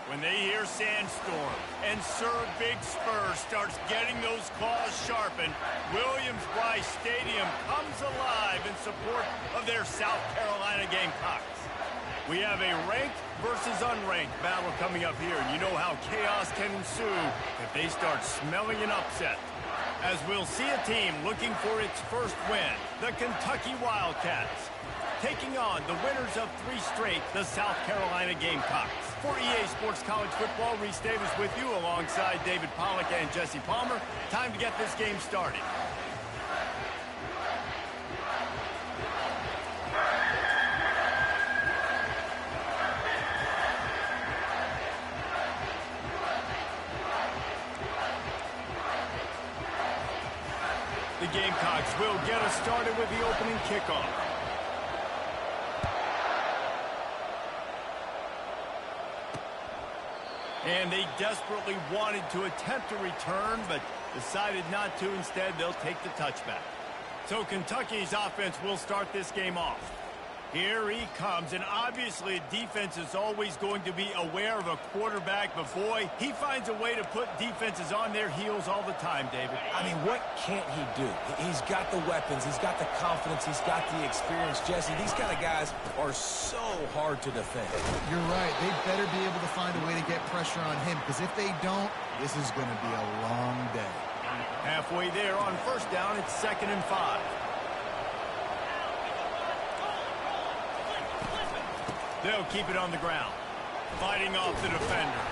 When they hear Sandstorm and Sir Big Spur starts getting those claws sharpened, Williams-Brice Stadium comes alive in support of their South Carolina Gamecocks. We have a ranked versus unranked battle coming up here, and you know how chaos can ensue if they start smelling an upset. As we'll see a team looking for its first win, the Kentucky Wildcats, taking on the winners of 3 straight, the South Carolina Gamecocks. For EA Sports College Football, Reese Davis with you alongside David Pollack and Jesse Palmer. Time to get this game started. The Gamecocks will get us started with the opening kickoff. And they desperately wanted to attempt a return, but decided not to. Instead, they'll take the touchback. So Kentucky's offense will start this game off. Here he comes, and obviously defense is always going to be aware of a quarterback, but boy, he finds a way to put defenses on their heels all the time, David. I mean, what can't he do? He's got the weapons, he's got the confidence, he's got the experience. Jesse, these kind of guys are so hard to defend. You're right. They better be able to find a way to get pressure on him, because if they don't, this is going to be a long day. Halfway there on first down, it's 2nd and 5. They'll keep it on the ground. Fighting off the defender.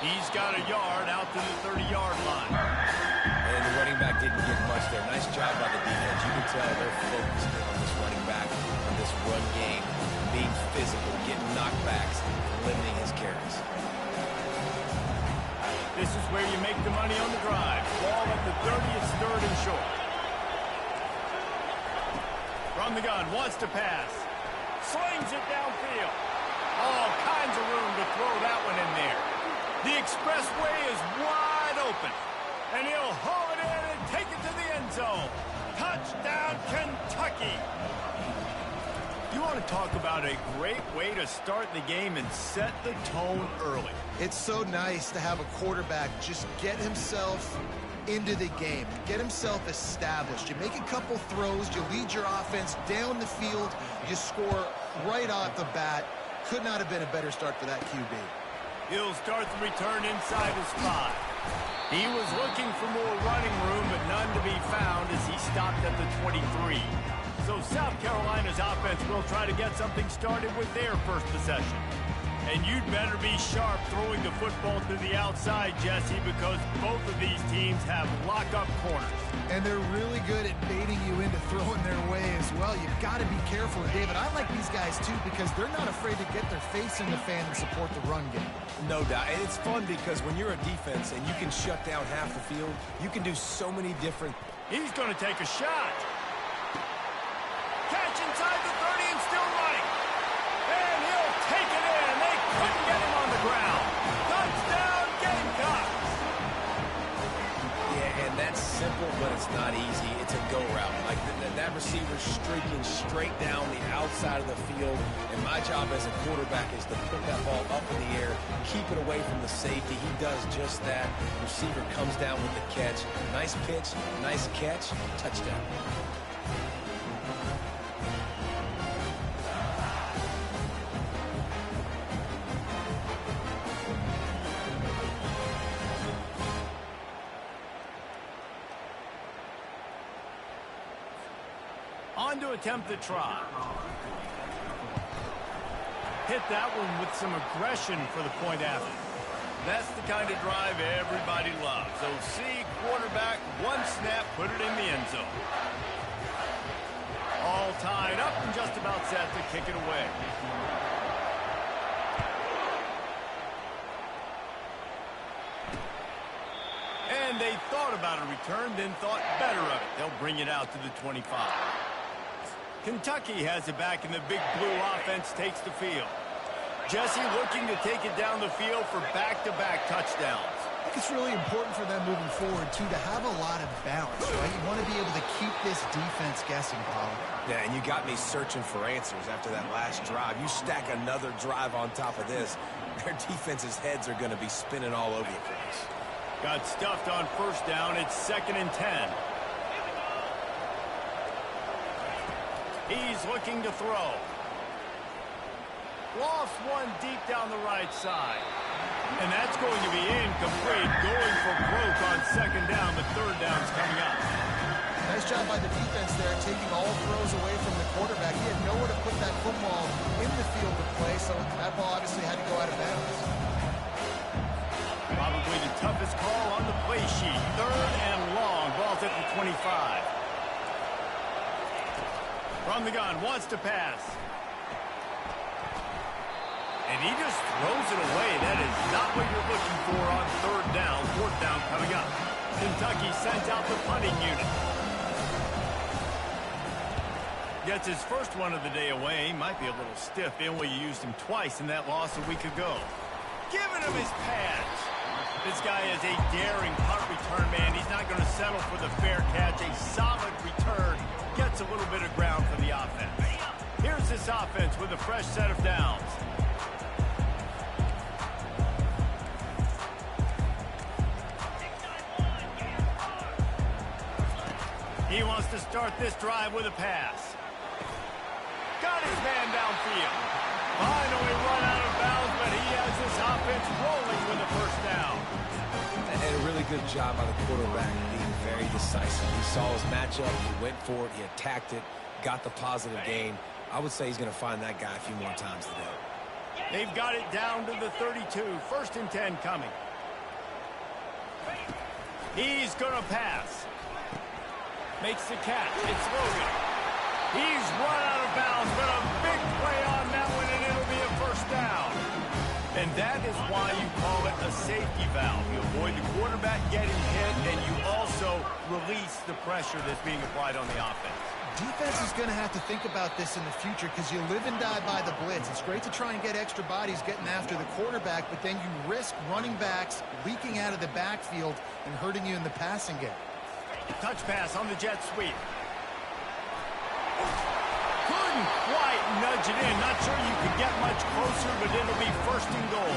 He's got a yard out to the 30-yard line. And the running back didn't get much there. Nice job by the defense. You can tell they're focused in on this running back, on this run game, being physical, getting knockbacks, limiting his carries. This is where you make the money on the drive. Ball at the 30, it's 3rd and short. From the gun, wants to pass. Slings it downfield. All kinds of room to throw that one in there. The expressway is wide open. And he'll haul it in and take it to the end zone. Touchdown, Kentucky. You want to talk about a great way to start the game and set the tone early. It's so nice to have a quarterback just get himself into the game, get himself established. You make a couple throws, you lead your offense down the field, you score right off the bat. Could not have been a better start for that QB. He'll start the return inside his 5. He was looking for more running room, but none to be found as he stopped at the 23. So South Carolina's offense will try to get something started with their first possession. And you'd better be sharp throwing the football to the outside, Jesse, because both of these teams have lock-up corners. And they're really good at baiting you into throwing their way as well. You've got to be careful, David. I like these guys, too, because they're not afraid to get their face in the fan and support the run game. No doubt. And it's fun because when you're a defense and you can shut down half the field, you can do so many different... He's going to take a shot. Catch inside the 30 and still running. And he'll take it in. They couldn't get him on the ground. Touchdown, Gamecocks. Yeah, and that's simple, but it's not easy. It's a go route. Like that receiver streaking straight down the outside of the field. And my job as a quarterback is to put that ball up in the air, keep it away from the safety. He does just that. Receiver comes down with the catch. Nice pitch, nice catch, touchdown. On to attempt the try. Hit that one with some aggression for the point after. That's the kind of drive everybody loves. So see, quarterback, one snap, put it in the end zone. All tied up and just about set to kick it away. And they thought about a return, then thought better of it. They'll bring it out to the 25. Kentucky has it back, and the big blue offense takes the field. Jesse looking to take it down the field for back-to-back touchdowns. think it's really important for them moving forward, too, to have a lot of balance, right? You want to be able to keep this defense guessing, Paul. Yeah, and you got me searching for answers after that last drive. You stack another drive on top of this, their defense's heads are going to be spinning all over the place. Got stuffed on first down. It's 2nd and 10. He's looking to throw. Lost one deep down the right side. And that's going to be incomplete. Going for broke on 2nd down, but 3rd down's coming up. Nice job by the defense there, taking all throws away from the quarterback. He had nowhere to put that football in the field to play, so that ball obviously had to go out of bounds. Probably the toughest call on the play sheet. 3rd and long. Ball's at the 25. From the gun, wants to pass. And he just throws it away. That is not what you're looking for on 3rd down. 4th down coming up. Kentucky sends out the punting unit. Gets his first one of the day away. Might be a little stiff in where you used him twice in that loss a week ago. Giving him his pads. This guy is a daring punt return man. He's not going to settle for the fair catch. A solid return. Gets a little bit of ground for the offense. Here's this offense with a fresh set of downs. He wants to start this drive with a pass. Got his man downfield. Finally run out of bounds, but he has this offense rolling with a first down. And a really good job by the quarterback being very decisive. He saw his matchup, he went for it, he attacked it, got the positive gain. I would say he's going to find that guy a few more times today. They've got it down to the 32. 1st and 10 coming. He's going to pass. Makes the catch. It's Logan. He's run out of bounds, but a big play on that one, and it'll be a first down. And that is why you call it a safety valve. You avoid the quarterback getting hit, and you also release the pressure that's being applied on the offense. Defense is going to have to think about this in the future because you live and die by the blitz. It's great to try and get extra bodies getting after the quarterback, but then you risk running backs leaking out of the backfield and hurting you in the passing game. Touch pass on the jet sweep. Couldn't quite nudge it in. Not sure you could get much closer, but it'll be 1st and goal.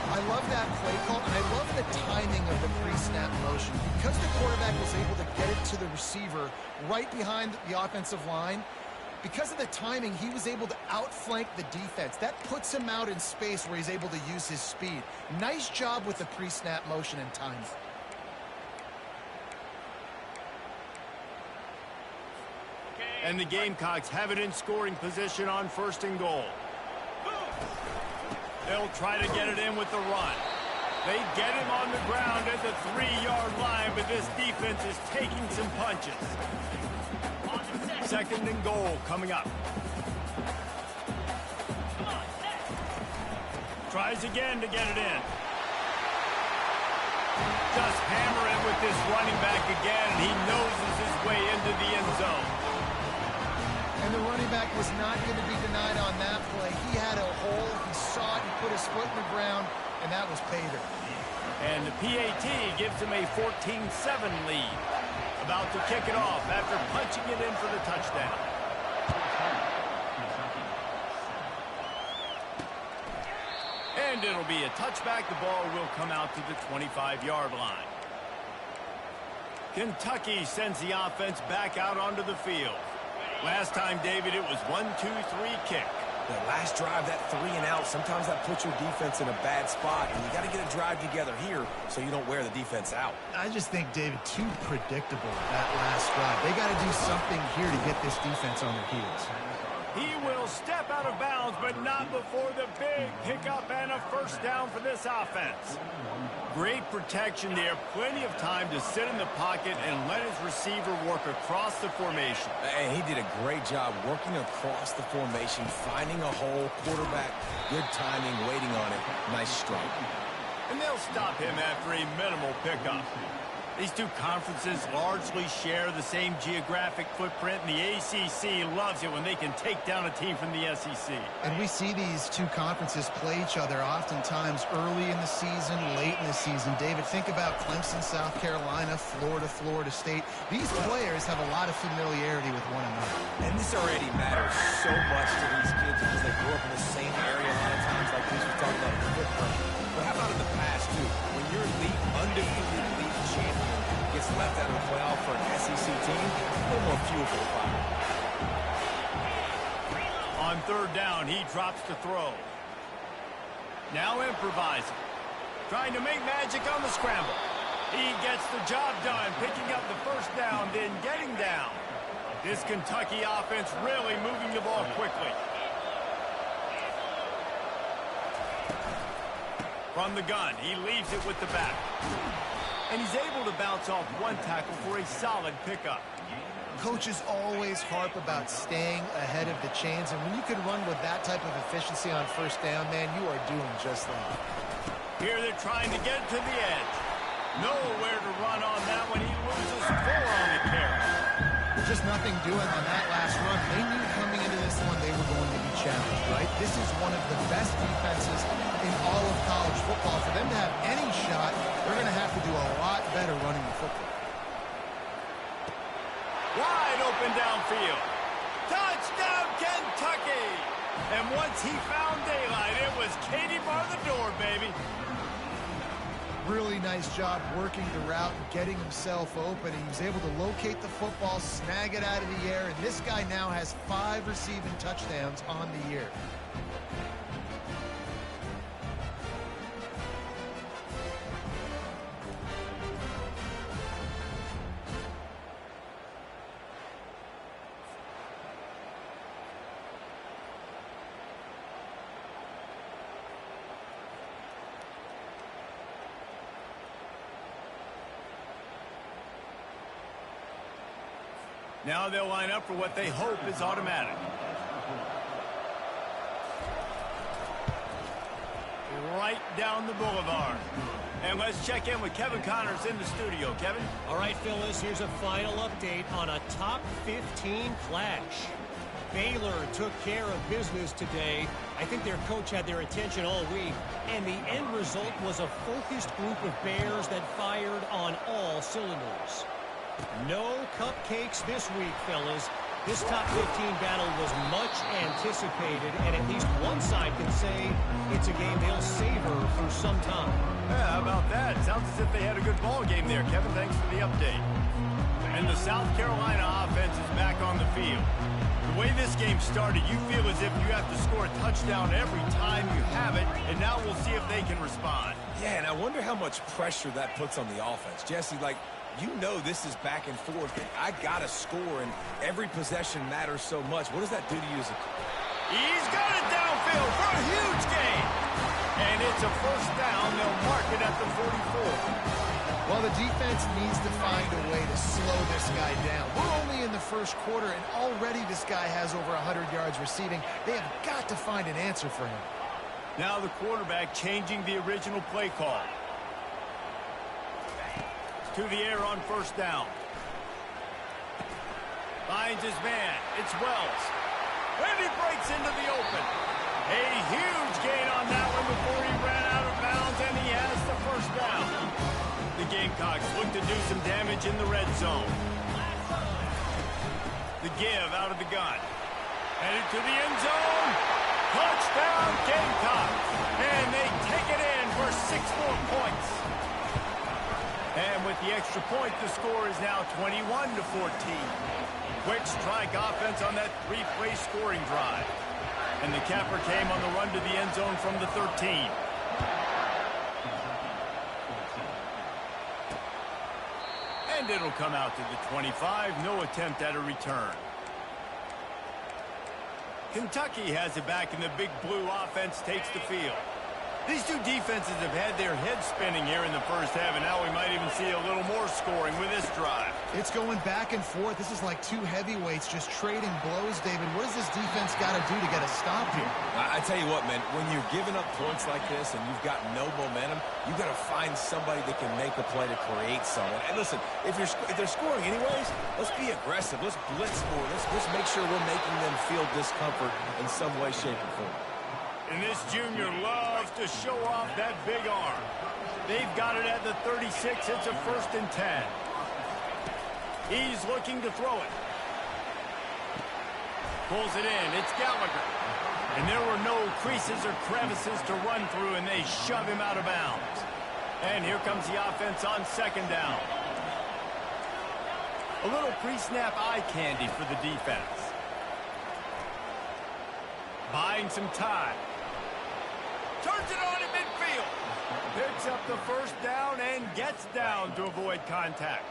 I love that play call, and I love the timing of the pre-snap motion. Because the quarterback was able to get it to the receiver right behind the offensive line, because of the timing, he was able to outflank the defense. That puts him out in space where he's able to use his speed. Nice job with the pre-snap motion and timing. And the Gamecocks have it in scoring position on 1st and goal. They'll try to get it in with the run. They get him on the ground at the 3-yard line, but this defense is taking some punches. 2nd and goal coming up. Tries again to get it in. Just hammer it with this running back again, and he noses his way into the end zone. And the running back was not going to be denied on that play. He had a hole, he saw it, he put his foot in the ground, and that was pay dirt. And the PAT gives him a 14-7 lead. About to kick it off after punching it in for the touchdown. And it'll be a touchback. The ball will come out to the 25-yard line. Kentucky sends the offense back out onto the field. Last time, David, it was 1-2-3 kick. The last drive, that 3 and out, sometimes that puts your defense in a bad spot, and you got to get a drive together here so you don't wear the defense out. I just think, David, too predictable that last drive. They got to do something here to get this defense on their heels. He will step out of bounds, but not before the big pickup and a first down for this offense. Great protection there. Plenty of time to sit in the pocket and let his receiver work across the formation. And he did a great job working across the formation, finding a hole, quarterback, good timing, waiting on it. Nice strike. And they'll stop him after a minimal pickup. These two conferences largely share the same geographic footprint, and the ACC loves it when they can take down a team from the SEC. And we see these two conferences play each other oftentimes early in the season, late in the season. David, think about Clemson, South Carolina, Florida, Florida State. These players have a lot of familiarity with one another. And this already matters so much to these kids because they grew up in the same area a lot of times, like we were talking about in the footprint. But how about in the past, too? When your elite, undefeated elite champion gets left out of the playoff for an SEC team, a little more fuel for the fire. On third down, he drops to throw. Now improvising. Trying to make magic on the scramble. He gets the job done, picking up the first down, then getting down. This Kentucky offense really moving the ball quickly. From the gun, he leaves it with the back. And he's able to bounce off one tackle for a solid pickup. Coaches always harp about staying ahead of the chains, and when you can run with that type of efficiency on first down, man, you are doing just that. Here they're trying to get to the edge. Nowhere to run on that one. He loses 4 on the carry. Just nothing doing on that last run. They knew coming into this one they were going to be challenged, right? This is one of the best defenses in all of college football. For them to have any shot, they're going to have to do a lot better running the football. Wide open downfield. Touchdown, Kentucky! And once he found daylight, it was Katie bar the door, baby. Really nice job working the route and getting himself open. He was able to locate the football, snag it out of the air, and this guy now has 5 receiving touchdowns on the year. Now they'll line up for what they hope is automatic. Right down the boulevard. And let's check in with Kevin Connors in the studio. Kevin? All right, Phyllis, here's a final update on a top 15 clash. Baylor took care of business today. I think their coach had their attention all week, and the end result was a focused group of Bears that fired on all cylinders. No cupcakes this week, fellas. This top 15 battle was much anticipated, and at least one side can say it's a game they'll savor for some time. Yeah, how about that? Sounds as if they had a good ball game there, Kevin. Thanks for the update. And the South Carolina offense is back on the field. The way this game started, you feel as if you have to score a touchdown every time you have it, and now we'll see if they can respond. Yeah, and I wonder how much pressure that puts on the offense. Jesse, like, you know this is back and forth, and I got to score, and every possession matters so much. What does that do to you as a... He's got it downfield for a huge gain. And it's a first down. They'll mark it at the 44. Well, the defense needs to find a way to slow this guy down. We're only in the first quarter, and already this guy has over 100 yards receiving. They have got to find an answer for him. Now the quarterback changing the original play call. To the air on first down. Finds his man. It's Wells. And he breaks into the open. A huge gain on that one before he ran out of bounds, and he has the first down. The Gamecocks look to do some damage in the red zone. The give out of the gun. Headed to the end zone. Touchdown, Gamecocks. And they take it in for 6 more points. And with the extra point, the score is now 21-14. Quick strike offense on that 3-play scoring drive. And the capper came on the run to the end zone from the 13. And it'll come out to the 25. No attempt at a return. Kentucky has it back, and the big blue offense takes the field. These two defenses have had their heads spinning here in the first half, and now we might even see a little more scoring with this drive. It's going back and forth. This is like two heavyweights just trading blows, David. What does this defense got to do to get a stop here? I tell you what, man, when you're giving up points like this and you've got no momentum, you got to find somebody that can make a play to create someone. And listen, if they're scoring anyways, let's be aggressive. Let's blitz more. Let's make sure we're making them feel discomfort in some way, shape, or form. And this junior loves to show off that big arm. They've got it at the 36. It's a 1st and 10. He's looking to throw it. Pulls it in. It's Gallagher. And there were no creases or crevices to run through, and they shove him out of bounds. And here comes the offense on 2nd down. A little pre-snap eye candy for the defense. Buying some time. Turns it on in midfield. Picks up the 1st down and gets down to avoid contact.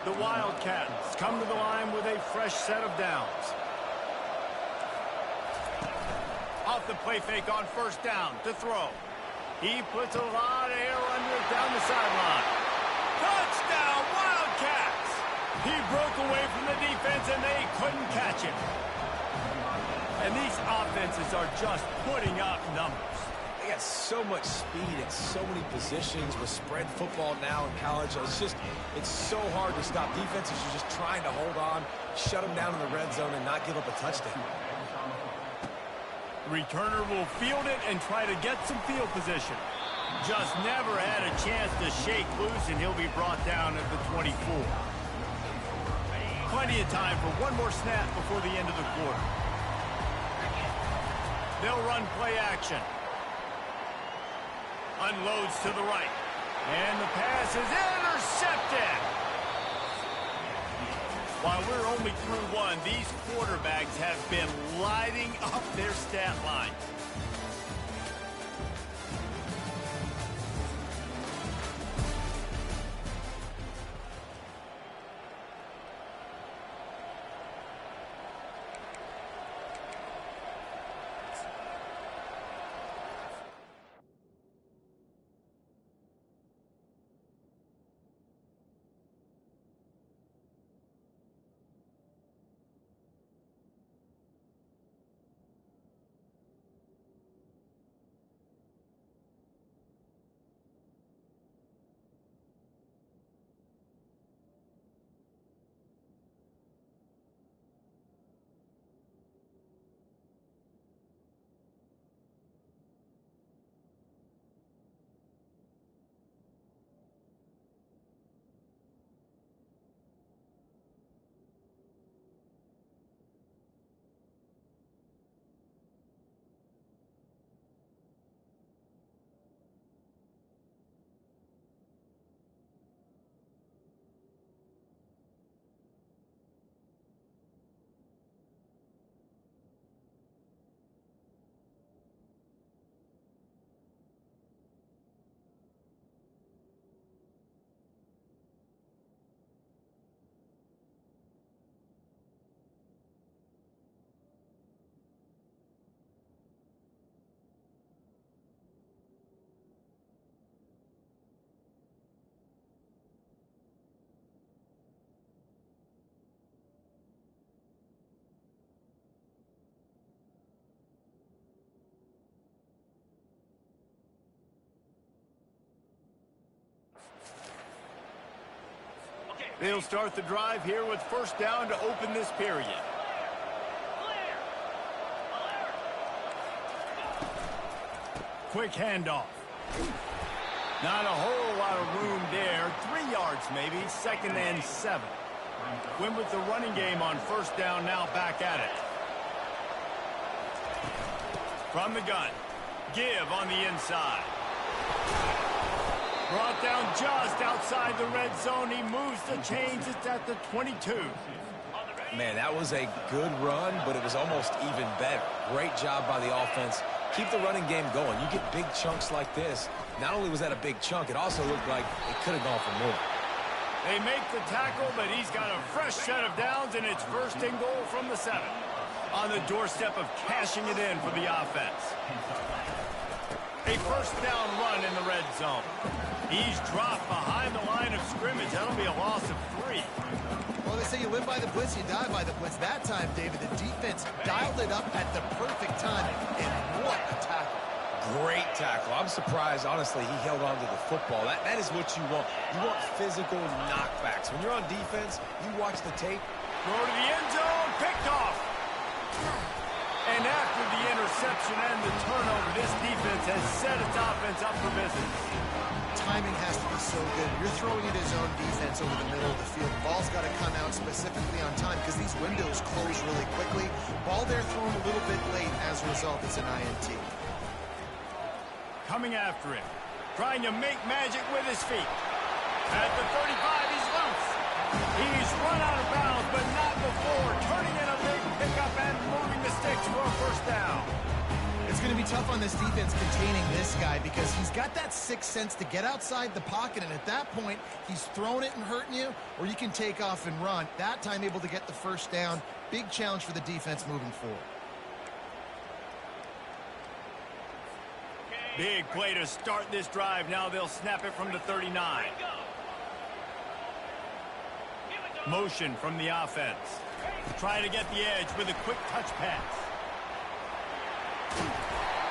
The Wildcats come to the line with a fresh set of downs. Off the play fake on 1st down to throw. He puts a lot of air under it down the sideline. Touchdown, Wildcats! He broke away from the defense and they couldn't catch him. And these offenses are just putting up numbers. They got so much speed and so many positions with spread football now in college. It's so hard to stop. Defenses are just trying to hold on, shut them down in the red zone, and not give up a touchdown. Returner will field it and try to get some field position. Just never had a chance to shake loose, and he'll be brought down at the 24. Plenty of time for one more snap before the end of the quarter. They'll run play action. Unloads to the right. And the pass is intercepted. While we're only through one, these quarterbacks have been lighting up their stat line. They'll start the drive here with 1st down to open this period. Quick handoff. Not a whole lot of room there. 3 yards maybe. 2nd and 7. Win with the running game on 1st down, now back at it. From the gun. Give on the inside. Brought down just outside the red zone. He moves the chains. It's at the 22. Man, that was a good run, but it was almost even better. Great job by the offense. Keep the running game going. You get big chunks like this. Not only was that a big chunk, it also looked like it could have gone for more. They make the tackle, but he's got a fresh set of downs, and it's 1st and goal from the 7. On the doorstep of cashing it in for the offense. A first down run in the red zone. He's dropped behind the line of scrimmage. That'll be a loss of 3. Well, they say you live by the blitz, you die by the blitz. That time, David, the defense dialed it up at the perfect time, and what a tackle. Great tackle. I'm surprised, honestly, he held on to the football. That is what you want. You want physical knockbacks. When you're on defense, you watch the tape. Throw to the end zone, picked off. And after the interception and the turnover, this defense has set its offense up for business. Timing has to be so good. You're throwing at his own defense over the middle of the field. Ball's got to come out specifically on time because these windows close really quickly. Ball there thrown a little bit late. As a result, it's an INT. Coming after him, trying to make magic with his feet. At the 35, he's loose. He's run out of bounds, but not before turning in a big pickup and moving the sticks for a first down. It's going to be tough on this defense containing this guy because he's got that sixth sense to get outside the pocket, and at that point, he's throwing it and hurting you, or you can take off and run. That time able to get the first down. Big challenge for the defense moving forward. Big play to start this drive. Now they'll snap it from the 39. Motion from the offense. Trying to get the edge with a quick touch pass.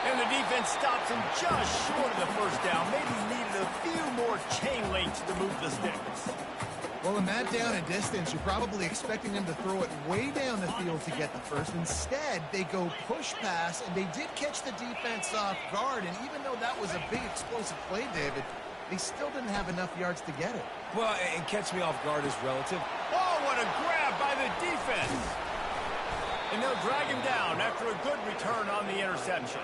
And the defense stops him just short of the first down. Maybe needed a few more chain links to move the sticks. Well, in that down and distance, you're probably expecting them to throw it way down the field to get the first. Instead, they go push pass, and they did catch the defense off guard. And even though that was a big explosive play, David, they still didn't have enough yards to get it. Well, and catch me off guard is relative. Oh, what a grab by the defense. And they'll drag him down after a good return on the interception.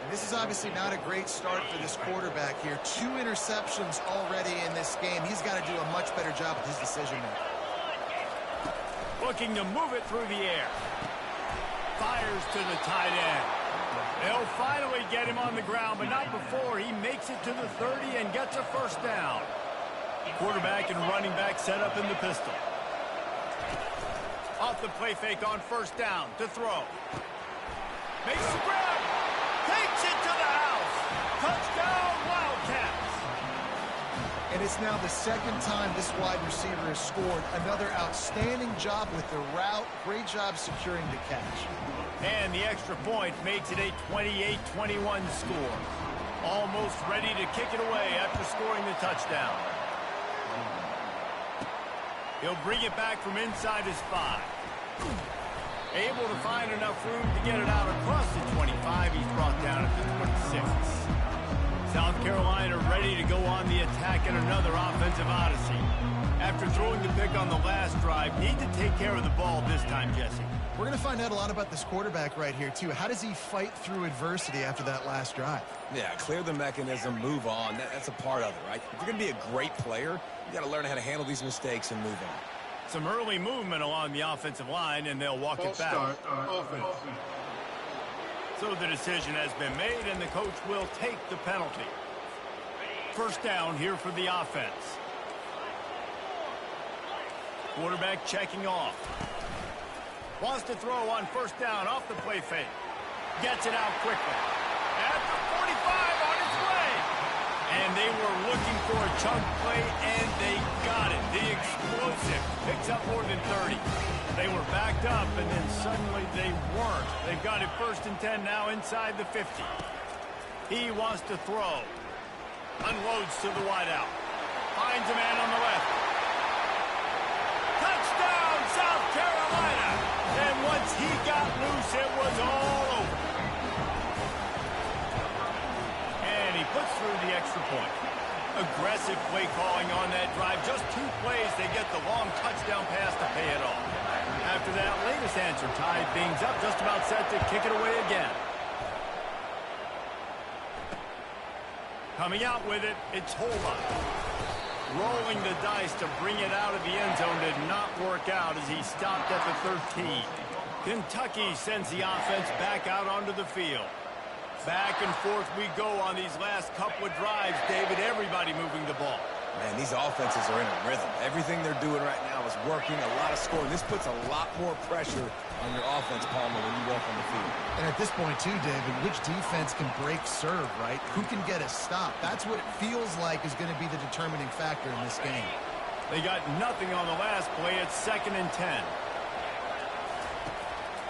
And this is obviously not a great start for this quarterback here. 2 interceptions already in this game. He's got to do a much better job with his decision making. Looking to move it through the air. Fires to the tight end. They'll finally get him on the ground, but not before he makes it to the 30 and gets a first down. Quarterback and running back set up in the pistol. Off the play fake on first down to throw. Makes the grab. Takes it to the house. Touchdown, Wildcats. And it's now the second time this wide receiver has scored. Another outstanding job with the route. Great job securing the catch. And the extra point makes it a 28-21 score. Almost ready to kick it away after scoring the touchdown. He'll bring it back from inside his 5. Able to find enough room to get it out across the 25. He's brought down at the 26. South Carolina ready to go on the attack in another offensive odyssey. After throwing the pick on the last drive, need to take care of the ball this time, Jesse. We're going to find out a lot about this quarterback right here, too. How does he fight through adversity after that last drive? Yeah, clear the mechanism, move on. That's a part of it, right? If you're going to be a great player, you got to learn how to handle these mistakes and move on. Some early movement along the offensive line, and they'll walk it back. So the decision has been made, and the coach will take the penalty. First down here for the offense. Quarterback checking off. Wants to throw on first down off the play fake. Gets it out quickly. At the 45 on its way. And they were looking for a chunk play, and they got it. The explosive picks up more than 30. They were backed up, and then suddenly they weren't. They've got it 1st and 10 now inside the 50. He wants to throw. Unloads to the wideout. Finds a man on the left. Touchdown, South Carolina! And once he got loose, it was all over. And he puts through the extra point. Aggressive play calling on that drive. Just 2 plays, they get the long touchdown pass to pay it off. After that latest answer tied things up, just about set to kick it away again. Coming out with it, it's Holba. Rolling the dice to bring it out of the end zone did not work out as he stopped at the 13. Kentucky sends the offense back out onto the field. Back and forth we go on these last couple of drives, David. Everybody moving the ball. Man, these offenses are in a rhythm. Everything they're doing right now is working, a lot of scoring. This puts a lot more pressure on your offense, Palmer, when you walk on the field. And at this point, too, David, which defense can break serve, right? Who can get a stop? That's what it feels like is going to be the determining factor in this game. They got nothing on the last play. It's 2nd and 10.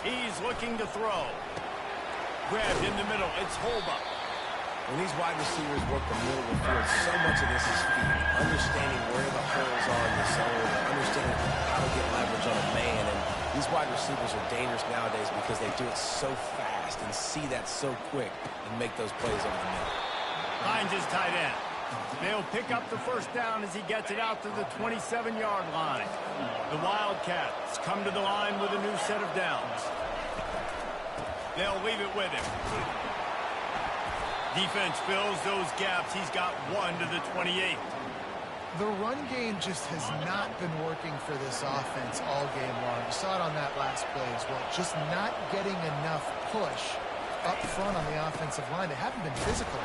He's looking to throw. Grabbed in the middle. It's Holba. When these wide receivers work the middle of the field, so much of this is feet, understanding where the holes are in the zone, understanding how to get leverage on a man. And these wide receivers are dangerous nowadays because they do it so fast and see that so quick and make those plays over the middle. Finds his tight end. They'll pick up the first down as he gets it out to the 27-yard line. The Wildcats come to the line with a new set of downs. They'll leave it with him. Defense fills those gaps. He's got 1 to the 28. The run game just has not been working for this offense all game long. You saw it on that last play as well. Just not getting enough push up front on the offensive line. They haven't been physical.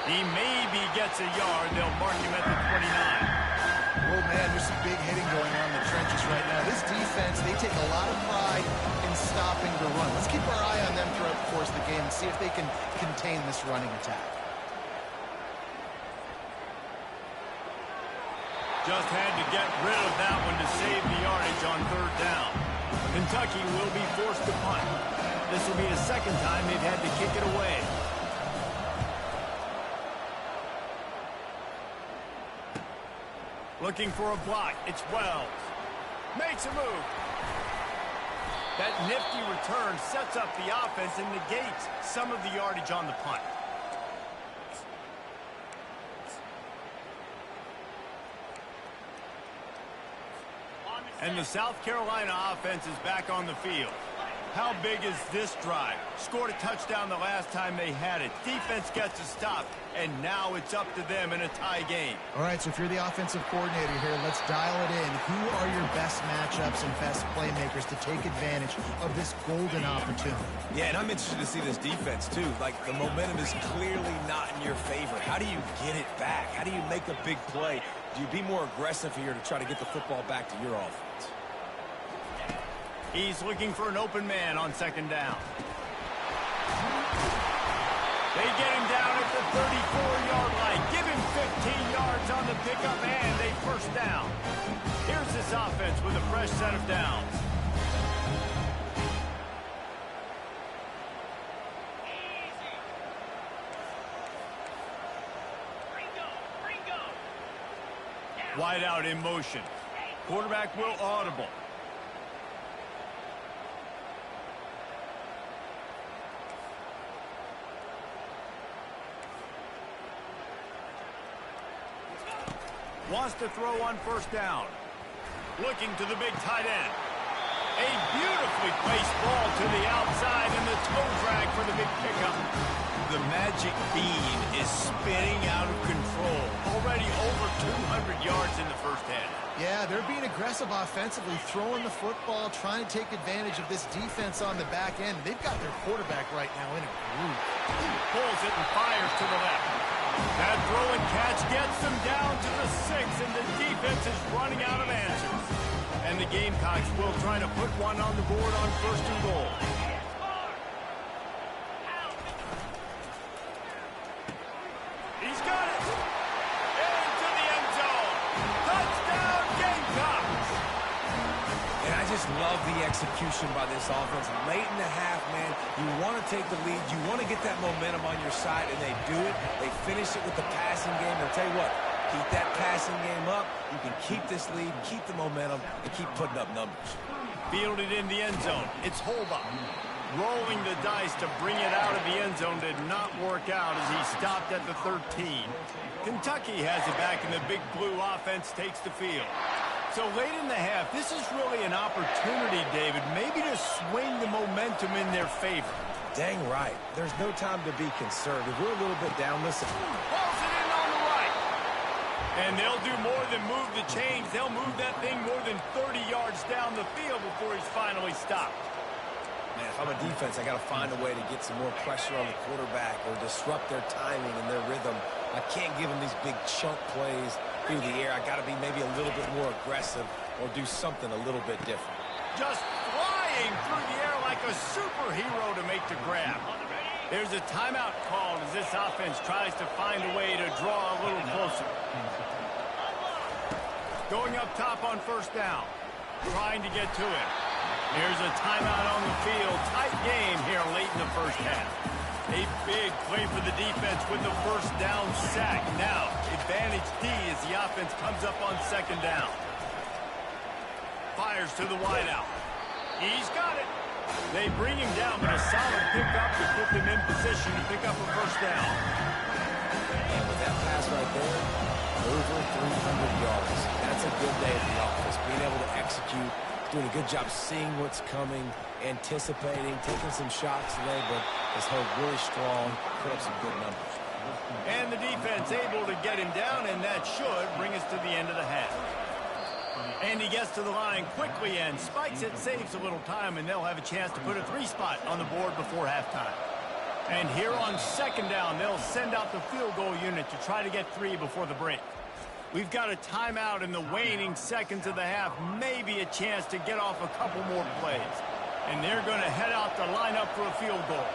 He maybe gets a yard. They'll mark him at the 29. Oh, man, there's some big hitting going on in the trenches right now. This defense, they take a lot of pride in stopping the run. Let's keep our eye on them throughout the course of the game and see if they can contain this running attack. Just had to get rid of that one to save the yardage on 3rd down. Kentucky will be forced to punt. This will be the 2nd time they've had to kick it away. Looking for a block. It's Wells. Makes a move. That nifty return sets up the offense and negates some of the yardage on the punt. And the South Carolina offense is back on the field. How big is this drive? Scored a touchdown the last time they had it. Defense gets a stop, and now it's up to them in a tie game. All right, so if you're the offensive coordinator here, let's dial it in. Who are your best matchups and best playmakers to take advantage of this golden opportunity? Yeah, and I'm interested to see this defense, too. Like, the momentum is clearly not in your favor. How do you get it back? How do you make a big play? Do you be more aggressive here to try to get the football back to your offense? He's looking for an open man on 2nd down. They get him down at the 34-yard line. Give him 15 yards on the pickup, and they first down. Here's this offense with a fresh set of downs. Wide out in motion. Quarterback will audible. Wants to throw on 1st down. Looking to the big tight end. A beautifully placed ball to the outside and the toe drag for the big pickup. The magic bean is spinning out of control. Already over 200 yards in the first half. Yeah, they're being aggressive offensively, throwing the football, trying to take advantage of this defense on the back end. They've got their quarterback right now in a groove. Pulls it and fires to the left. That throw and catch gets them down to the 6, and the defense is running out of answers. And the Gamecocks will try to put one on the board on 1st and goal. He's got it. Into the end zone. Touchdown, Gamecocks. And I just love the execution by this offense. Late in the half, man, you want to take the lead. You want to get that momentum on your side, and they do it. They finish it with the passing game. I'll tell you what, keep that passing game up. You can keep this lead, keep the momentum, and keep putting up numbers. Fielded in the end zone. It's Holba. Rolling the dice to bring it out of the end zone did not work out as he stopped at the 13. Kentucky has it back, and the big blue offense takes the field. So late in the half, this is really an opportunity, David, maybe to swing the momentum in their favor. Dang right. There's no time to be conservative. We're a little bit down. Listen. Pulls it in on the right. And they'll do more than move the chains. They'll move that thing more than 30 yards down the field before he's finally stopped. Man, if I'm a defense, I got to find a way to get some more pressure on the quarterback or disrupt their timing and their rhythm. I can't give them these big chunk plays. through the air. I got to be maybe a little bit more aggressive or do something a little bit different. Just flying through the air like a superhero to make the grab. There's a timeout called as this offense tries to find a way to draw a little closer. Going up top on first down, trying to get to it. Here's a timeout on the field. Tight game here late in the first half. A big play for the defense with the first down sack. Now, advantage D as the offense comes up on second down. Fires to the wideout. He's got it. They bring him down, but a solid pickup to put them in position to pick up a first down. And with that pass right there, over 300 yards. That's a good day at the office. Being able to execute, doing a good job seeing what's coming, anticipating, taking some shots today, but has held really strong, put up some good numbers. And the defense able to get him down, and that should bring us to the end of the half. And he gets to the line quickly and spikes it, saves a little time, and they'll have a chance to put a 3-spot on the board before halftime. And here on second down, they'll send out the field goal unit to try to get 3 before the break. We've got a timeout in the waning seconds of the half, maybe a chance to get off a couple more plays. And they're going to head out to line up for a field goal.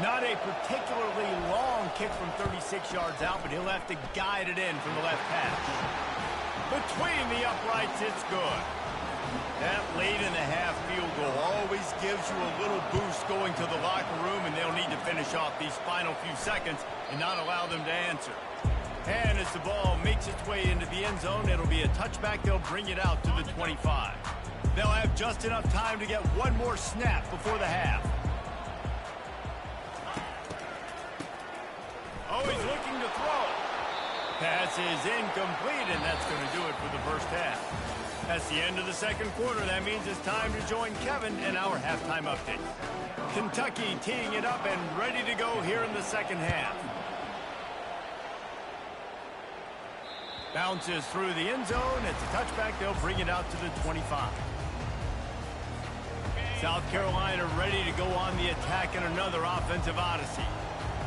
Not a particularly long kick from 36 yards out, but he'll have to guide it in from the left hash. Between the uprights, it's good. That late in the half field goal always gives you a little boost going to the locker room, and they'll need to finish off these final few seconds and not allow them to answer. And as the ball makes its way into the end zone, it'll be a touchback. They'll bring it out to the 25. They'll have just enough time to get one more snap before the half. Oh, he's looking to throw. Pass is incomplete, and that's going to do it for the first half. That's the end of the second quarter. That means it's time to join Kevin in our halftime update. Kentucky teeing it up and ready to go here in the second half. Bounces through the end zone. It's a touchback. They'll bring it out to the 25. South Carolina ready to go on the attack in another offensive odyssey.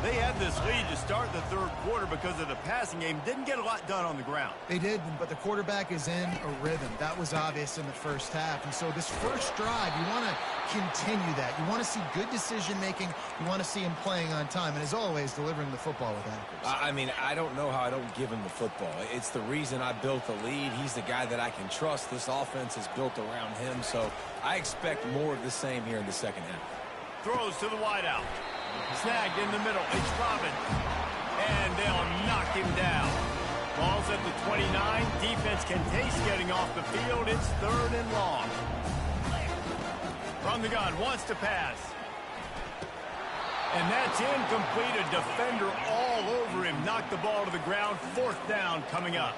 They had this lead to start the third quarter because of the passing game. Didn't get a lot done on the ground. They did, but the quarterback is in a rhythm. That was obvious in the first half. And so this first drive, you want to continue that. You want to see good decision-making. You want to see him playing on time. And as always, delivering the football with accuracy. I mean, I don't know how I don't give him the football. It's the reason I built the lead. He's the guy that I can trust. This offense is built around him. So I expect more of the same here in the second half. Throws to the wideout. Snagged in the middle. It's Robbins. And they'll knock him down. Ball's at the 29. Defense can taste getting off the field. It's third and long. From the gun, wants to pass. And that's incomplete. A defender all over him. Knocked the ball to the ground. Fourth down coming up.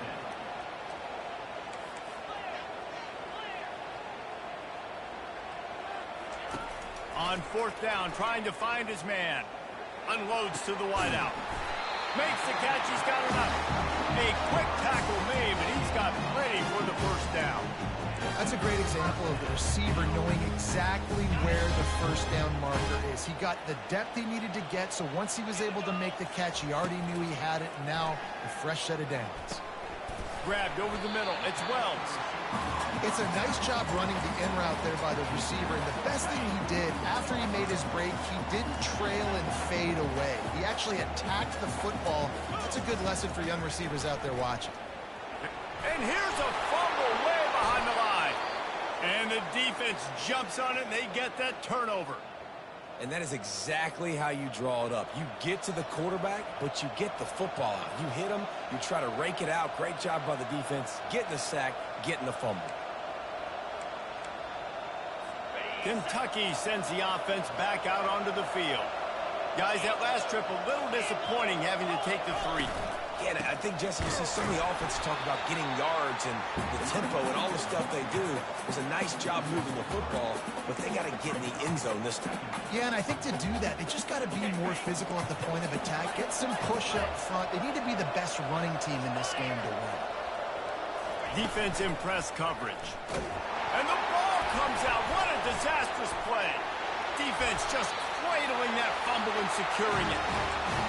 On fourth down, trying to find his man. Unloads to the wideout. Makes the catch. He's got enough. A quick tackle made, but he's got plenty for the first down. That's a great example of the receiver knowing exactly where the first down marker is. He got the depth he needed to get, so once he was able to make the catch, he already knew he had it. Now, a fresh set of downs. Grabbed over the middle. It's Wells. It's a nice job running the in route there by the receiver. And the best thing he did after he made his break, he didn't trail and fade away. He actually attacked the football. That's a good lesson for young receivers out there watching. And here's a fumble way behind the line. And the defense jumps on it, and they get that turnover. And that is exactly how you draw it up. You get to the quarterback, but you get the football out. You hit him, you try to rake it out. Great job by the defense. Getting the sack, getting the fumble. Kentucky sends the offense back out onto the field. Guys, that last trip a little disappointing having to take the 3. Yeah, and I think, Jesse, you see so many offenses talk about getting yards and the tempo and all the stuff they do. It was a nice job moving the football, but they got to get in the end zone this time. Yeah, and I think to do that, they just got to be more physical at the point of attack. Get some push up front. They need to be the best running team in this game to win. Defense in press coverage. And the ball comes out. What a disastrous play. Defense just cradling that fumble and securing it.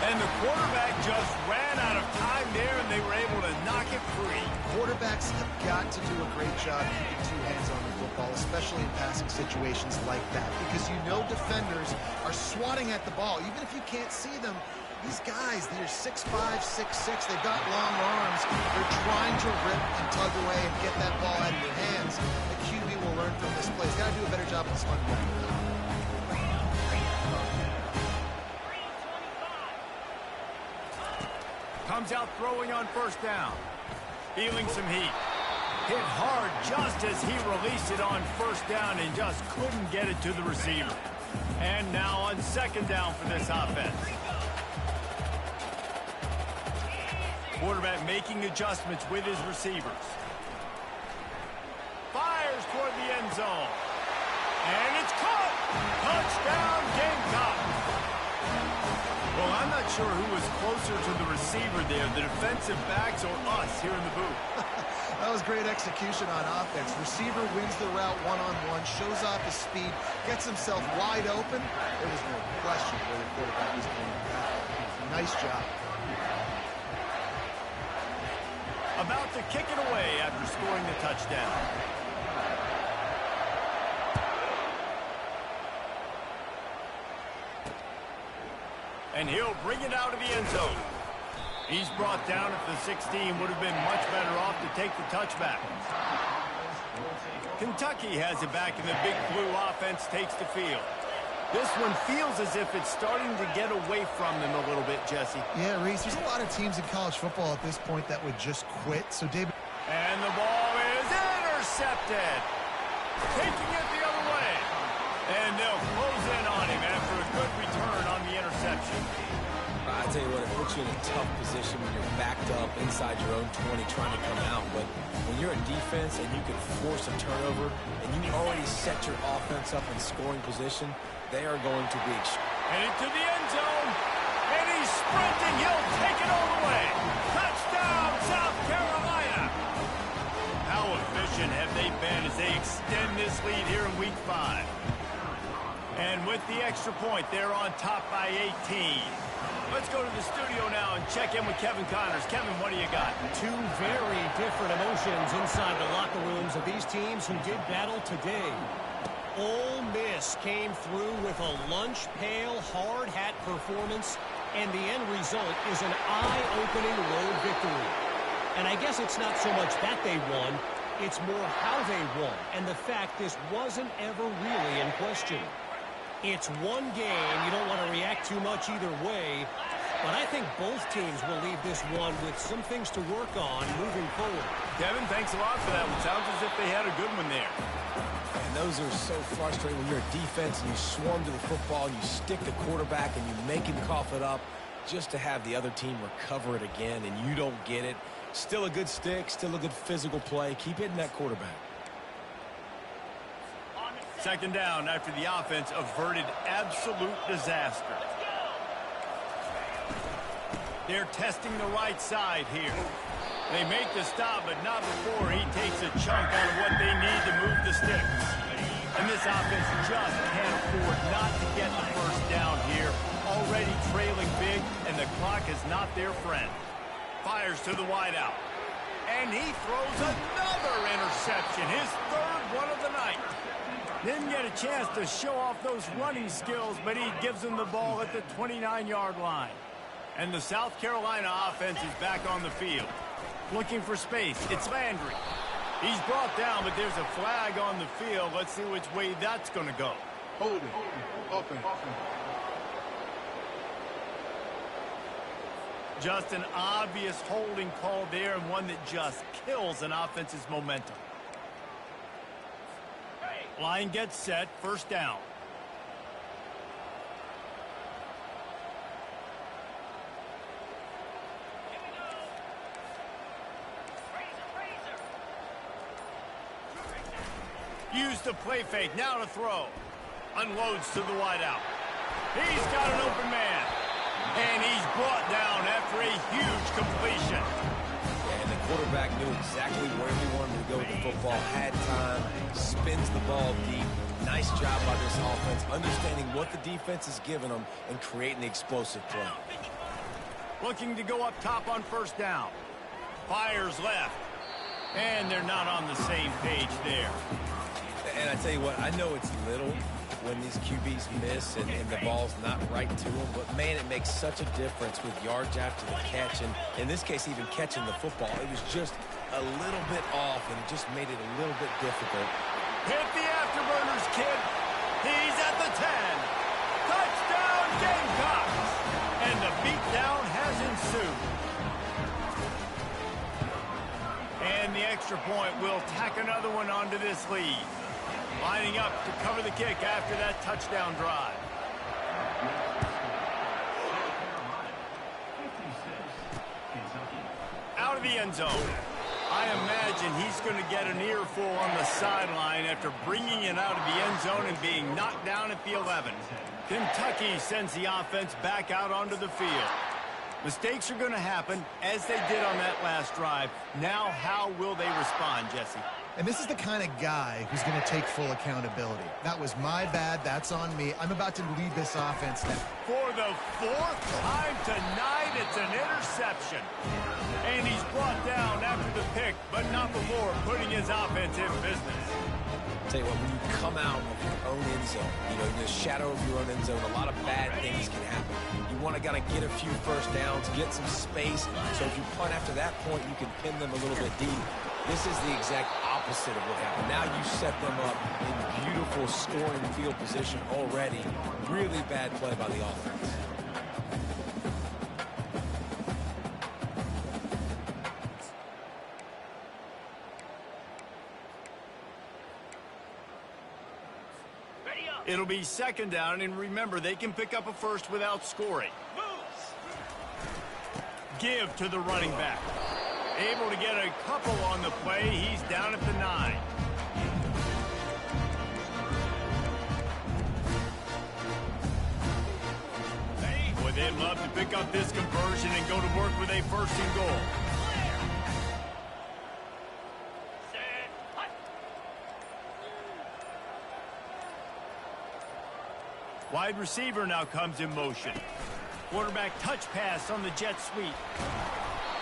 And the quarterback just ran out of time there, and they were able to knock it free. Quarterbacks have got to do a great job keeping two hands on the football, especially in passing situations like that, because you know defenders are swatting at the ball. Even if you can't see them, these guys, they're 6'5", 6'6", they've got long arms. They're trying to rip and tug away and get that ball out of your hands. The QB will learn from this play. He's got to do a better job of this one. Comes out throwing on first down. Feeling some heat. Hit hard just as he released it on first down and just couldn't get it to the receiver. And now on second down for this offense. Quarterback making adjustments with his receivers. Fires toward the end zone. And it's caught! Touchdown, Gamecocks! Well, I'm not sure who was closer to the receiver there, the defensive backs or us here in the booth. That was great execution on offense. Receiver wins the route one-on-one, shows off his speed, gets himself wide open. There was no question where the quarterback was going to that. Nice job. About to kick it away after scoring the touchdown. And he'll bring it out of the end zone. He's brought down at the 16. Would have been much better off to take the touchback. Kentucky has it back, and the Big Blue offense takes the field. This one feels as if it's starting to get away from them a little bit, Jesse. Yeah, Reese, there's a lot of teams in college football at this point that would just quit. So, David. And the ball is intercepted. Taking it the other way. And they'll close in on him after a good return on the interception. I tell you what, it puts you in a tough position when you're backed up inside your own 20 trying to come out. But when you're a defense and you can force a turnover and you already set your offense up in scoring position, they are going to be and into the end zone. And he's sprinting. He'll take it all the way. Touchdown, South Carolina. How efficient have they been as they extend this lead here in Week 5? And with the extra point, they're on top by 18. Let's go to the studio now and check in with Kevin Connors. Kevin, what do you got? Two very different emotions inside the locker rooms of these teams who did battle today. Ole Miss came through with a lunch pail hard hat performance, and the end result is an eye-opening road victory. And I guess it's not so much that they won, it's more how they won, and the fact this wasn't ever really in question. It's one game. You don't want to react too much either way, but I think both teams will leave this one with some things to work on moving forward. Kevin, thanks a lot for that one. Sounds as if they had a good one there. And those are so frustrating when you're a defense and you swarm to the football and you stick the quarterback and you make him cough it up just to have the other team recover it again and you don't get it. Still a good stick, still a good physical play. Keep hitting that quarterback. Second down after the offense averted absolute disaster. They're testing the right side here. They make the stop, but not before he takes a chunk out of what they need to move the sticks. And this offense just can't afford not to get the first down here. Already trailing big, and the clock is not their friend. Fires to the wideout. And he throws another interception, his third one of the night. Didn't get a chance to show off those running skills, but he gives them the ball at the 29-yard line. And the South Carolina offense is back on the field. Looking for space. It's Landry. He's brought down, but there's a flag on the field. Let's see which way that's going to go. Hold it. Open. Just an obvious holding call there, and one that just kills an offense's momentum. Line gets set. First down. Use the play fake. Now to throw. Unloads to the wideout. He's got an open man. And he's brought down after a huge completion. And the quarterback knew exactly where he wanted to go with the football. Had time. Spins the ball deep. Nice job by this offense, understanding what the defense is giving them and creating the explosive play. Looking to go up top on first down. fires left. And they're not on the same page there. And I tell you what, I know it's little when these QBs miss and the ball's not right to them, but man, it makes such a difference with yards after the catch, and in this case, even catching the football. It was just a little bit off, and it just made it a little bit difficult. Hit the afterburners, kid. He's at the 10. Touchdown, Gamecocks! And the beatdown has ensued. And the extra point will tack another one onto this lead. Lining up to cover the kick after that touchdown drive. Out of the end zone. I imagine he's going to get an earful on the sideline after bringing it out of the end zone and being knocked down at the 11. Kentucky sends the offense back out onto the field. Mistakes are going to happen, as they did on that last drive. Now, how will they respond, Jesse? And this is the kind of guy who's going to take full accountability. That was my bad. That's on me. I'm about to lead this offense now. For the 4th time tonight, it's an interception. And he's brought down after the pick, but not before putting his offense in business. Tell you what, when you come out of your own end zone, you know, in the shadow of your own end zone, a lot of bad things can happen. You want to kind of get a few first downs, get some space, so if you punt after that point, you can pin them a little bit deep. This is the exact opposite of what happened. Now you set them up in beautiful scoring field position already. Really bad play by the offense. It'll be 2nd down, and remember, they can pick up a first without scoring. Give to the running back. Able to get a couple on the play. He's down at the 9. Boy, they'd love to pick up this conversion and go to work with a 1st and goal. Wide receiver now comes in motion. Quarterback touch pass on the jet sweep.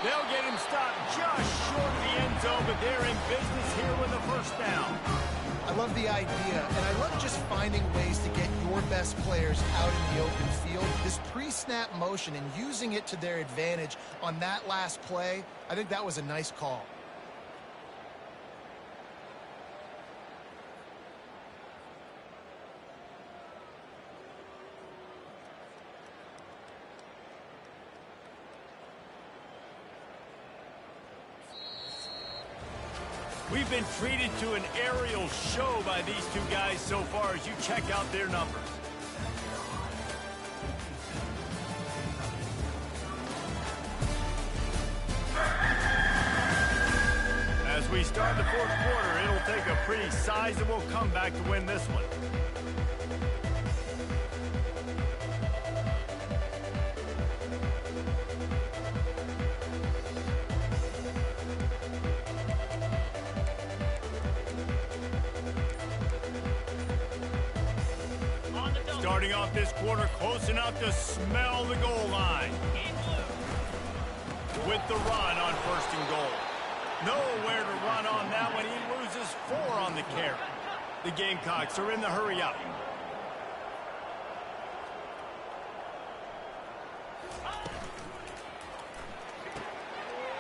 They'll get him stopped just short of the end zone, but they're in business here with a 1st down. I love the idea, and I love just finding ways to get your best players out in the open field. This pre-snap motion and using it to their advantage on that last play, I think that was a nice call. We've been treated to an aerial show by these two guys so far as you check out their numbers. As we start the 4th quarter, it'll take a pretty sizable comeback to win this one. Starting off this quarter close enough to smell the goal line. With the run on 1st and goal. Nowhere to run on that one. He loses 4 on the carry. The Gamecocks are in the hurry up.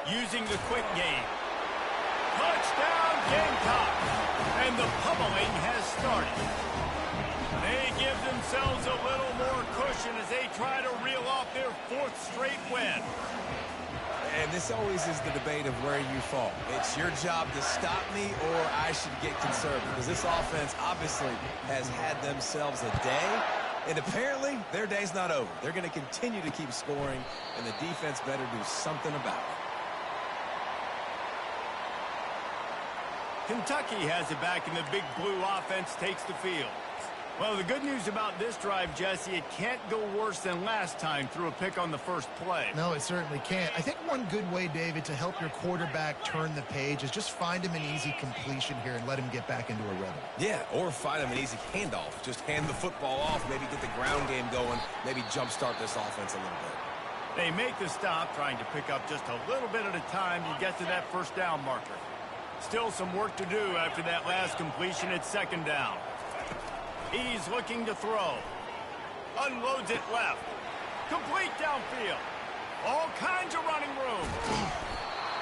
Using the quick game. Touchdown Gamecocks. And the pummeling has started. They give themselves a little more cushion as they try to reel off their 4th straight win. And this always is the debate of where you fall. It's your job to stop me or I should get conservative, because this offense obviously has had themselves a day, and apparently their day's not over. They're going to continue to keep scoring, and the defense better do something about it. Kentucky has it back, and the big blue offense takes the field. Well, the good news about this drive, Jesse, it can't go worse than last time through a pick on the 1st play. No, it certainly can't. I think one good way, David, to help your quarterback turn the page is just find him an easy completion here and let him get back into a rhythm. Yeah, or find him an easy handoff. Just hand the football off, maybe get the ground game going, maybe jumpstart this offense a little bit. They make the stop, trying to pick up just a little bit at a time to get to that first down marker. Still some work to do after that last completion at second down. He's looking to throw. Unloads it left. Complete downfield. All kinds of running room.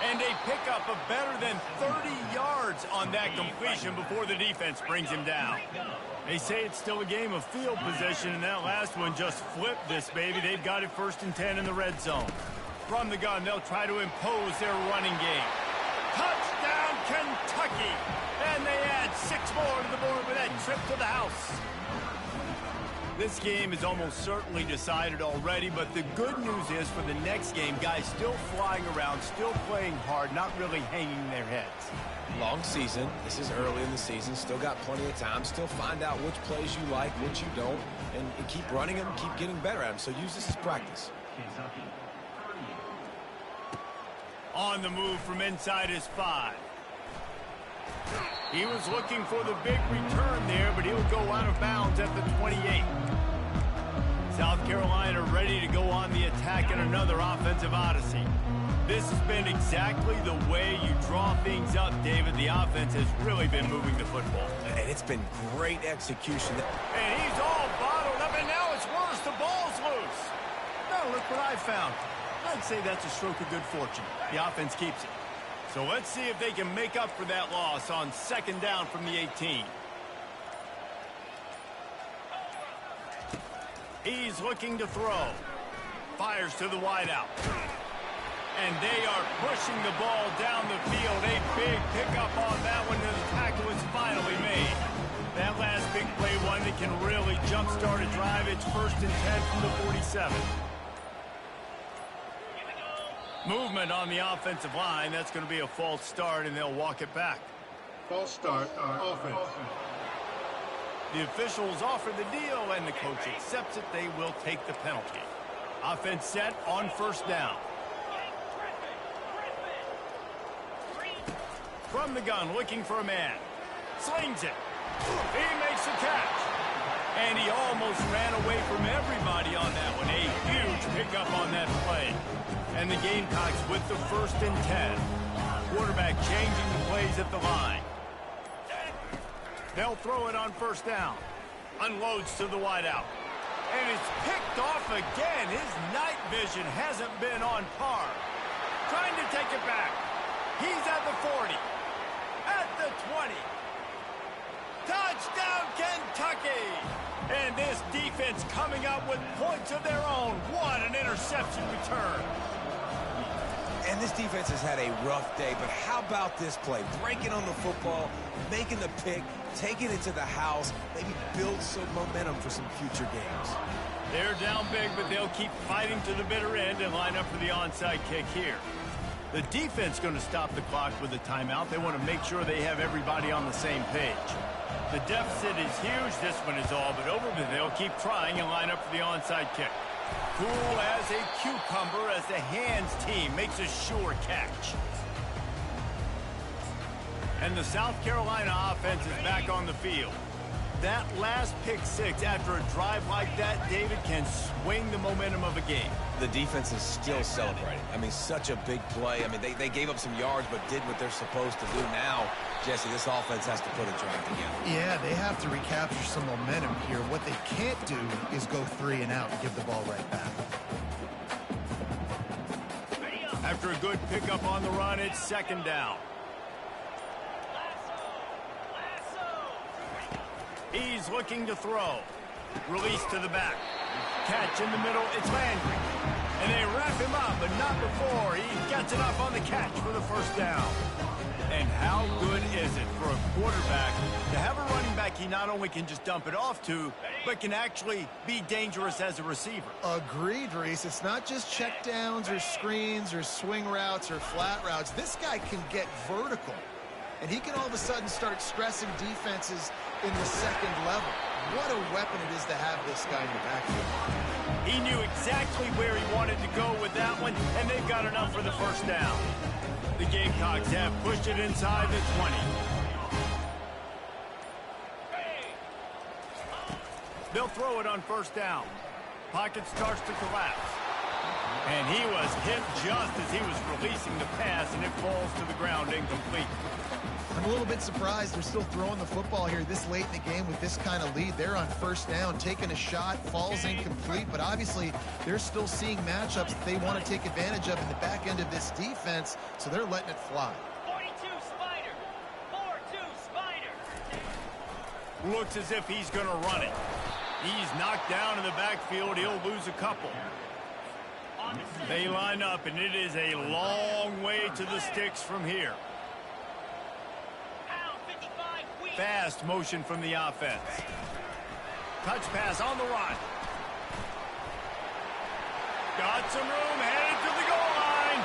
And a pickup of better than 30 yards on that completion before the defense brings him down. They say it's still a game of field position, and that last one just flipped this baby. They've got it 1st and 10 in the red zone. From the gun, they'll try to impose their running game. Touchdown, Kentucky! And they add 6 more to the board with that trip to the house. This game is almost certainly decided already, but the good news is for the next game, guys still flying around, still playing hard, not really hanging their heads. Long season. This is early in the season. Still got plenty of time. Still find out which plays you like, which you don't, and keep running them, keep getting better at them. So use this as practice. On the move from inside his 5. He was looking for the big return there, but he'll go out of bounds at the 28. South Carolina ready to go on the attack in another offensive odyssey. This has been exactly the way you draw things up, David. The offense has really been moving the football. And it's been great execution. And he's all bottled up, and now it's worse. The ball's loose. Now look what I found. I'd say that's a stroke of good fortune. The offense keeps it. So let's see if they can make up for that loss on 2nd down from the 18. He's looking to throw. Fires to the wideout. And they are pushing the ball down the field. A big pickup on that one, and the tackle is finally made. That last big play, one that can really jumpstart a drive. It's 1st and 10 from the 47. Movement on the offensive line. That's going to be a false start, and they'll walk it back. False start, offense. The officials offer the deal, and the coach accepts it. They will take the penalty. Offense set on 1st down. From the gun, looking for a man. Slings it. He makes the catch. And he almost ran away from everybody on that one. A huge pickup on that play. And the Gamecocks with the 1st and 10. Quarterback changing the plays at the line. They'll throw it on 1st down. Unloads to the wideout. And it's picked off again. His night vision hasn't been on par. Trying to take it back. He's at the 40. At the 20. Touchdown, Kentucky! And this defense coming up with points of their own. What an interception return. And this defense has had a rough day, but how about this play? Breaking on the football, making the pick, taking it to the house, maybe build some momentum for some future games. They're down big, but they'll keep fighting to the bitter end and line up for the onside kick here. The defense going to stop the clock with a timeout. They want to make sure they have everybody on the same page. The deficit is huge. This one is all but over, but they'll keep trying and line up for the onside kick. Cool as a cucumber as the hands team makes a sure catch. And the South Carolina offense is back on the field. That last pick 6 after a drive like that, David, can swing the momentum of a game. The defense is still celebrating. I mean, such a big play. I mean, they gave up some yards but did what they're supposed to do. Now, Jesse, this offense has to put a drive together. Yeah, they have to recapture some momentum here. What they can't do is go 3 and out and give the ball right back. After a good pickup on the run, it's 2nd down. He's looking to throw. Release to the back. Catch in the middle. It's Landry. And they wrap him up, but not before he gets enough on the catch for the 1st down. And how good is it for a quarterback to have a running back he not only can just dump it off to, but can actually be dangerous as a receiver? Agreed, Reese. It's not just check downs or screens or swing routes or flat routes. This guy can get vertical. And he can all of a sudden start stressing defenses in the 2nd level. What a weapon it is to have this guy in the backfield. He knew exactly where he wanted to go with that one, and they've got enough for the 1st down. The Gamecocks have pushed it inside the 20. They'll throw it on 1st down. Pocket starts to collapse. And he was hit just as he was releasing the pass, and it falls to the ground incomplete. I'm a little bit surprised they're still throwing the football here this late in the game with this kind of lead. They're on first down, taking a shot, falls incomplete, but obviously they're still seeing matchups that they want to take advantage of in the back end of this defense, so they're letting it fly. 42 Spider. 4-2 Spider. Looks as if he's going to run it. He's knocked down in the backfield. He'll lose a couple. They line up, and it is a long way to the sticks from here. Fast motion from the offense. Touch pass on the run. Got some room, headed to the goal line.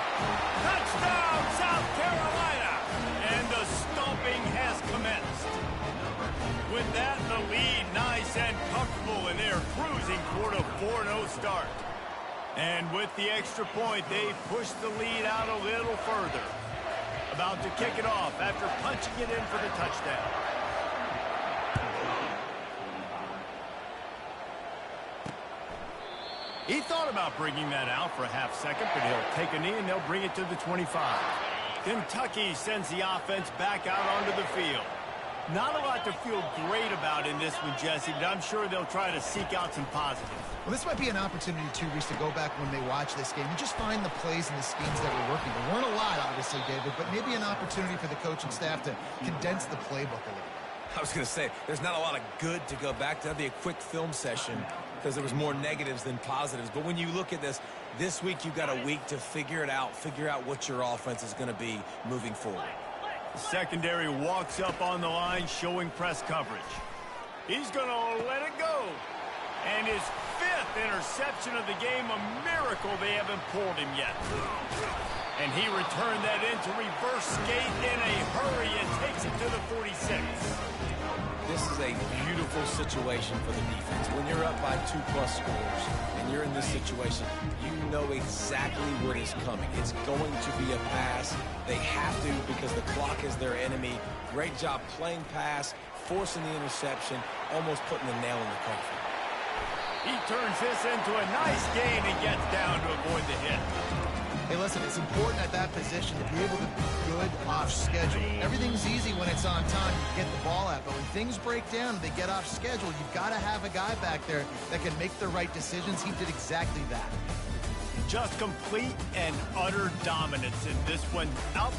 Touchdown, South Carolina. And the stomping has commenced. With that, the lead nice and comfortable, and they're cruising toward a 4-0 start. And with the extra point, they push the lead out a little further. About to kick it off after punching it in for the touchdown. He thought about bringing that out for a half second, but he'll take a knee and they'll bring it to the 25. Kentucky sends the offense back out onto the field. Not a lot to feel great about in this one, Jesse, but I'm sure they'll try to seek out some positives. Well, this might be an opportunity, too, Reese, to go back when they watch this game and just find the plays and the schemes that were working. There weren't a lot, obviously, David, but maybe an opportunity for the coaching staff to condense the playbook a little. I was going to say, there's not a lot of good to go back to. That'd be a quick film session because there was more negatives than positives. But when you look at this week you've got a week to figure it out, figure out what your offense is going to be moving forward. The secondary walks up on the line, showing press coverage. He's going to let it go. And his 5th interception of the game, a miracle they haven't pulled him yet. And he returned that in to reverse skate in a hurry and takes it to the 46. This is a beautiful situation for the defense. When you're up by 2+ scores and you're in this situation, you know exactly what is coming. It's going to be a pass. They have to because the clock is their enemy. Great job playing pass, forcing the interception, almost putting the nail in the coffin. He turns this into a nice gain and gets down to avoid the hit. Hey, listen, it's important at that position to be able to be good off schedule. Everything's easy when it's on time to get the ball out, but when things break down and they get off schedule, you've got to have a guy back there that can make the right decisions. He did exactly that. Just complete and utter dominance in this one. Out